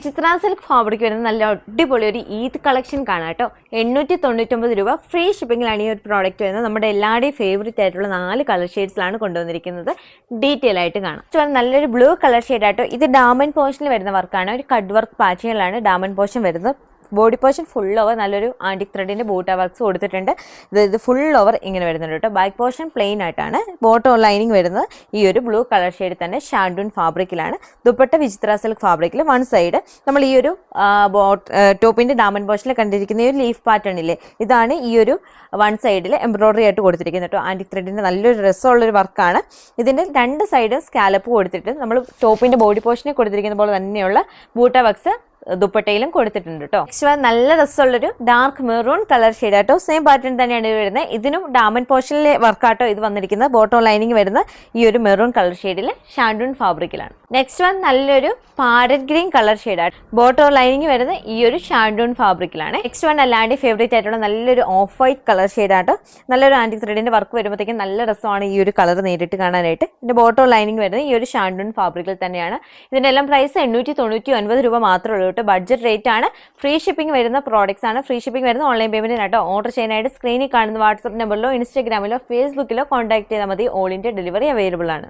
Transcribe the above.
ചിത്ര silk fabric വരുന്ന നല്ല അടിപൊളി ഒരു ഈദ് കളക്ഷൻ കാണാം കേട്ടോ. 899 രൂപ ഫ്രീ ഷിപ്പിംഗിലാണ് ഈ ഒരു പ്രോഡക്റ്റ് വരുന്നത്. നമ്മുടെ എല്ലാവരുടെയും ഫേവറേറ്റ് ആയിട്ടുള്ള 4 കളർ ഷെയ്ഡ്സിലാണ് കൊണ്ടുവന്നിരിക്കുന്നത്. ഡീറ്റെയിൽ ആയിട്ട് കാണാം. നല്ലൊരു ബ്ലൂ കളർ ഷെയ്ഡ് ആട്ടോ. ഇത് ഡാമൻ പോർഷനിൽ വരുന്ന വർക്കാണ്. ഒരു കട്ട് വർക്ക് പാറ്റേണിലാണ് ഡാമൻ പോർഷൻ വരുന്നത്. ബോഡി പോർഷൻ ഫുൾ ഓവർ നല്ലൊരു ആൻറ്റിക് ത്രെഡിന്റെ ബൂട്ട വർക്ക്സ് കൊടുത്തിട്ടുണ്ട്. ഇത് ഫുൾ ഓവർ ഇങ്ങനെ വരുന്നുണ്ട് കേട്ടോ. ബാക്ക് പോർഷൻ പ്ലെയിൻ ആയിട്ടാണ്. ബോട്ടം ലൈനിങ് വരുന്നത് ഈ ഒരു ബ്ലൂ കളർ ഷെയ്ഡ് തന്നെ ഷാൻഡൂൺ ഫാബ്രിക്കിലാണ്. ദുപ്പട്ട വിചിത്ര സിൽക്ക് ഫാബ്രിക്കിൽ. വൺ സൈഡ് നമ്മൾ ഈ ഒരു ടോപ്പിന്റെ ഡാമൻ പോർഷനിൽ കണ്ടിരിക്കുന്ന ഈ ഒരു ലീഫ് പാറ്റേൺ ഇല്ലേ, ഇതാണ് ഈ ഒരു വൺ സൈഡിൽ എംബ്രോയിഡറി ആയിട്ട് കൊടുത്തിരിക്കുന്നത് കേട്ടോ. ആൻറ്റിക് ത്രെഡിന്റെ നല്ലൊരു രസമുള്ളൊരു വർക്കാണ്. ഇതിന്റെ രണ്ട് സൈഡും സ്കാലപ്പ് കൊടുത്തിട്ട് നമ്മൾ ടോപ്പിന്റെ ബോഡി പോർഷനിൽ കൊടുത്തിരിക്കുന്ന പോലെ തന്നെയുള്ള ബൂട്ട വർക്ക്സ് ദുപ്പട്ടയിലും കൊടുത്തിട്ടുണ്ട് കേട്ടോ. നെക്സ്റ്റ് നല്ല രസമുള്ളൊരു ഡാർക്ക് മെറൂൺ കളർ ഷെയ്ഡ് ആട്ടോ. സെയിം പാറ്റേൺ തന്നെയാണ് ഇത് വരുന്നത്. ഇതിനും ഡാമൻ പോർഷനിലെ വർക്കാട്ടോ ഇത് വന്നിരിക്കുന്നത്. ബോട്ടം ലൈനിങ് വരുന്ന ഈ ഒരു മെറൂൺ കളർ ഷെയ്ഡിൽ ഷാൻഡൂൺ ഫാബ്രിക്കിലാണ്. നെക്സ്റ്റ് നല്ലൊരു പാരറ്റ് ഗ്രീൻ കളർ ഷെയ്ഡ് ആണ്. ബോട്ടം ലൈനിങ് വരുന്ന ഈ ഒരു ഷാൻഡൂൺ ഫാബ്രിക്കിലാണ്. നെക്സ്റ്റ് എല്ലാവരുടെയും ഫേവറേറ്റ് ആയിട്ടുള്ള നല്ലൊരു ഓഫ് വൈറ്റ് കളർ ഷെയ്ഡ് ആട്ടോ. നല്ലൊരു ആന്റിക് ത്രെഡിന്റെ വർക്ക് വരുമ്പോഴത്തേക്കും നല്ല രസമാണ് ഈ ഒരു കളർ നേരിട്ട് കാണാനായിട്ട്. ഇതിന്റെ ബോട്ടം ലൈനിങ് വരുന്നത് ഈ ഒരു ഷാൻഡൂൺ ഫാബ്രിക്കിൽ തന്നെയാണ്. ഇതിന്റെ എല്ലാം പ്രൈസ് 899 രൂപ മാത്രമേ ഉള്ളൂ. ബഡ്ജറ്റ് റേറ്റ് ആണ്. ഫ്രീ ഷിപ്പിംഗ് വരുന്ന പ്രോഡക്ട്സ് ആണ്. ഫ്രീ ഷിപ്പിംഗ് വരുന്ന ഓൺലൈൻ പേയ്മെന്റിനാട്ടോ. ഓർഡർ ചെയ്യാനായിട്ട് സ്ക്രീനിൽ കാണുന്ന വാട്സ്ആപ്പ് നമ്പറിലോ ഇൻസ്റ്റാഗ്രാമിലോ ഫേസ്ബുക്കിലോ കോൺടാക്ട് ചെയ്താൽ മതി. ഓൾ ഇന്ത്യ ഡെലിവറി അവൈലബിൾ ആണ്.